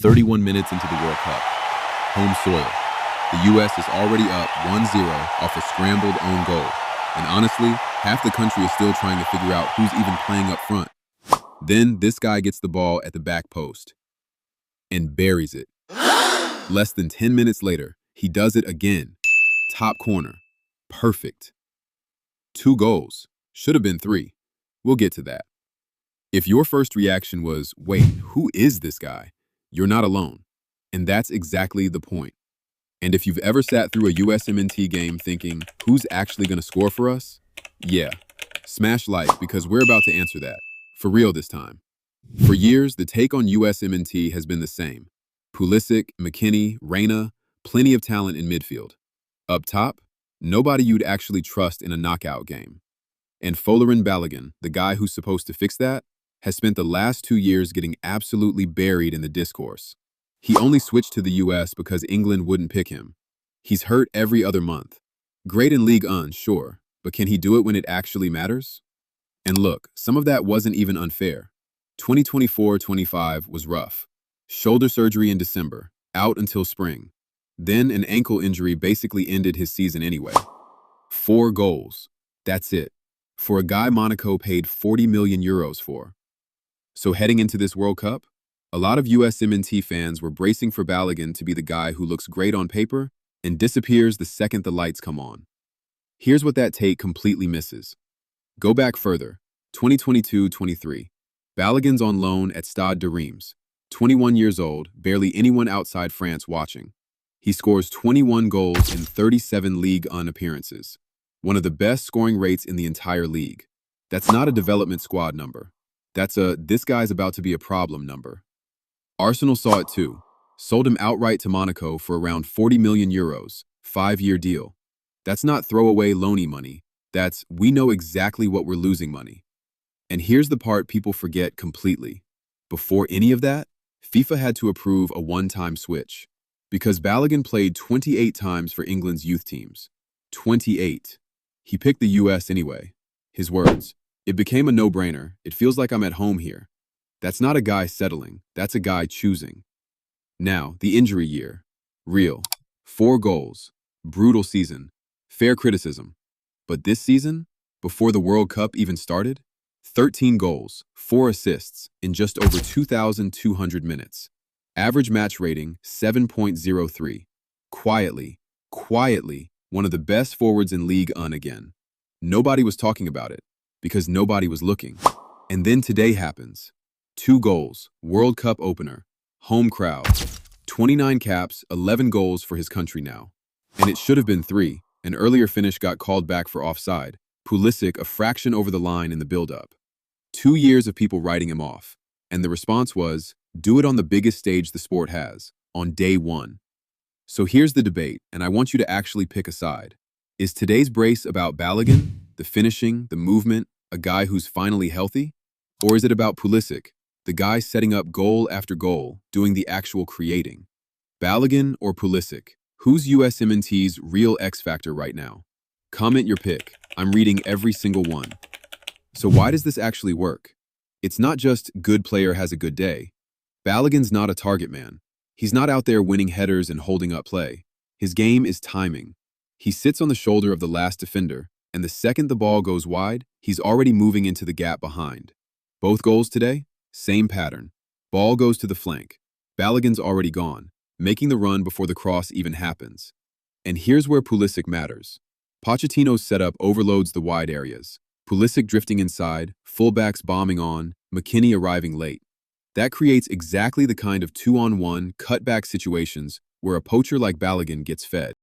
31 minutes into the World Cup. Home soil. The U.S. is already up 1-0 off a scrambled own goal. And honestly, half the country is still trying to figure out who's even playing up front. Then this guy gets the ball at the back post and buries it. Less than 10 minutes later, he does it again. Top corner. Perfect. 2 goals. Should have been 3. We'll get to that. If your first reaction was, wait, who is this guy? You're not alone. And that's exactly the point. And if you've ever sat through a USMNT game thinking, who's actually going to score for us? Yeah, smash like because we're about to answer that. For real this time. For years, the take on USMNT has been the same. Pulisic, McKinney, Reina, plenty of talent in midfield. Up top, nobody you'd actually trust in a knockout game. And Folarin Balogun, the guy who's supposed to fix that, has spent the last 2 years getting absolutely buried in the discourse. He only switched to the US because England wouldn't pick him. He's hurt every other month. Great in Ligue 1, sure, but can he do it when it actually matters? And look, some of that wasn't even unfair. 2024-25 was rough. Shoulder surgery in December, out until spring. Then an ankle injury basically ended his season anyway. 4 goals. That's it. For a guy Monaco paid 40 million euros for. So heading into this World Cup, a lot of USMNT fans were bracing for Balogun to be the guy who looks great on paper and disappears the second the lights come on. Here's what that take completely misses. Go back further, 2022-23. Balogun's on loan at Stade de Reims, 21 years old, barely anyone outside France watching. He scores 21 goals in 37 Ligue 1 appearances, one of the best scoring rates in the entire league. That's not a development squad number. That's a this guy's about to be a problem number. Arsenal saw it too, sold him outright to Monaco for around 40 million euros, 5-year deal. That's not throwaway loany money. That's we know exactly what we're losing money. And here's the part people forget completely. Before any of that, FIFA had to approve a one-time switch. Because Balogun played 28 times for England's youth teams. 28. He picked the US anyway. His words, "It became a no-brainer. It feels like I'm at home here." That's not a guy settling. That's a guy choosing. Now, the injury year. Real. 4 goals. Brutal season. Fair criticism. But this season, before the World Cup even started, 13 goals, 4 assists in just over 2,200 minutes. Average match rating, 7.03. Quietly, one of the best forwards in Ligue 1 again. Nobody was talking about it because nobody was looking. And then today happens. 2 goals, World Cup opener, home crowd. 29 caps, 11 goals for his country now. And it should have been 3. An earlier finish got called back for offside. Pulisic a fraction over the line in the build-up. 2 years of people writing him off. And the response was, do it on the biggest stage the sport has, on day 1. So here's the debate, and I want you to actually pick a side. Is today's brace about Balogun, the finishing, the movement, a guy who's finally healthy? Or is it about Pulisic, the guy setting up goal after goal, doing the actual creating? Balogun or Pulisic? Who's USMNT's real X factor right now? Comment your pick. I'm reading every single one. So why does this actually work? It's not just good player has a good day. Balogun's not a target man. He's not out there winning headers and holding up play. His game is timing. He sits on the shoulder of the last defender, and the second the ball goes wide, he's already moving into the gap behind. Both goals today? Same pattern. Ball goes to the flank. Balogun's already gone, making the run before the cross even happens. And here's where Pulisic matters. Pochettino's setup overloads the wide areas. Pulisic drifting inside, fullbacks bombing on, McKinney arriving late. That creates exactly the kind of 2-on-1 cutback situations where a poacher like Balogun gets fed.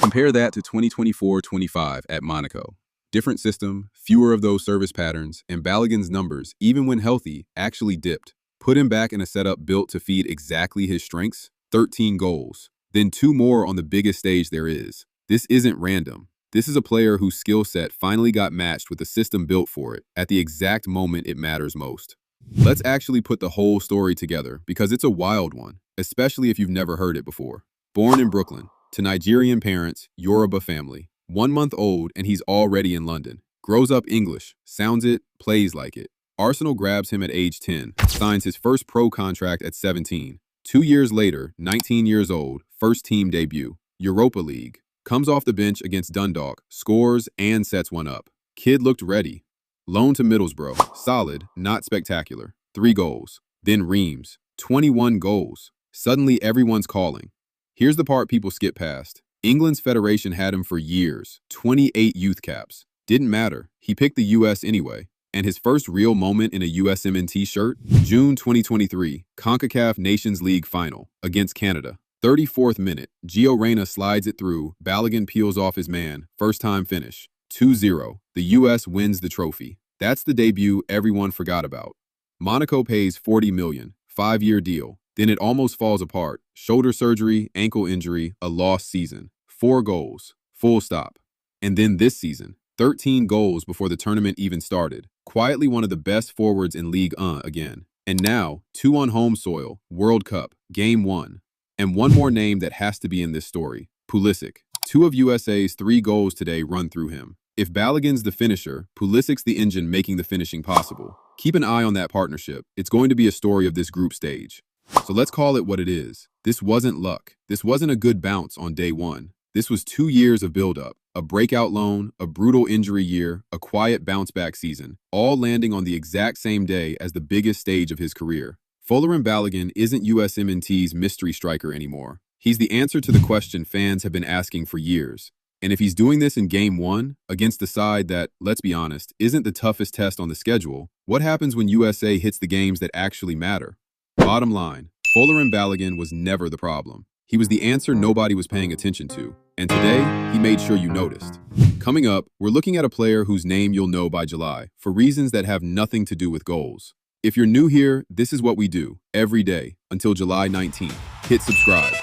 Compare that to 2024-25 at Monaco. Different system, fewer of those service patterns, and Balogun's numbers, even when healthy, actually dipped. Put him back in a setup built to feed exactly his strengths, 13 goals. Then 2 more on the biggest stage there is. This isn't random. This is a player whose skill set finally got matched with a system built for it at the exact moment it matters most. Let's actually put the whole story together because it's a wild one, especially if you've never heard it before. Born in Brooklyn, to Nigerian parents, Yoruba family. 1 month old and he's already in London. Grows up English, sounds it, plays like it. Arsenal grabs him at age 10, signs his first pro contract at 17. 2 years later, 19 years old, first team debut, Europa League. Comes off the bench against Dundalk, scores and sets one up. Kid looked ready. Loan to Middlesbrough, solid, not spectacular. 3 goals. Then Reims, 21 goals. Suddenly everyone's calling. Here's the part people skip past. England's federation had him for years, 28 youth caps. Didn't matter, he picked the US anyway. And his first real moment in a USMNT shirt? June 2023, CONCACAF Nations League Final, against Canada. 34th minute, Gio Reyna slides it through, Balogun peels off his man, first time finish. 2-0, the US wins the trophy. That's the debut everyone forgot about. Monaco pays $40 million, 5-year deal. Then it almost falls apart. Shoulder surgery, ankle injury, a lost season. 4 goals, full stop. And then this season, 13 goals before the tournament even started. Quietly one of the best forwards in Ligue 1 again. And now, 2 on home soil, World Cup, Game 1. And one more name that has to be in this story, Pulisic. 2 of USA's 3 goals today run through him. If Balogun's the finisher, Pulisic's the engine making the finishing possible. Keep an eye on that partnership. It's going to be a story of this group stage. So let's call it what it is. This wasn't luck. This wasn't a good bounce on day 1. This was 2 years of build-up, a breakout loan, a brutal injury year, a quiet bounce-back season, all landing on the exact same day as the biggest stage of his career. Folarin Balogun isn't USMNT's mystery striker anymore. He's the answer to the question fans have been asking for years. And if he's doing this in Game 1, against the side that, let's be honest, isn't the toughest test on the schedule, what happens when USA hits the games that actually matter? Bottom line, Folarin Balogun was never the problem. He was the answer nobody was paying attention to. And today, he made sure you noticed. Coming up, we're looking at a player whose name you'll know by July, for reasons that have nothing to do with goals. If you're new here, this is what we do, every day, until July 19th. Hit subscribe.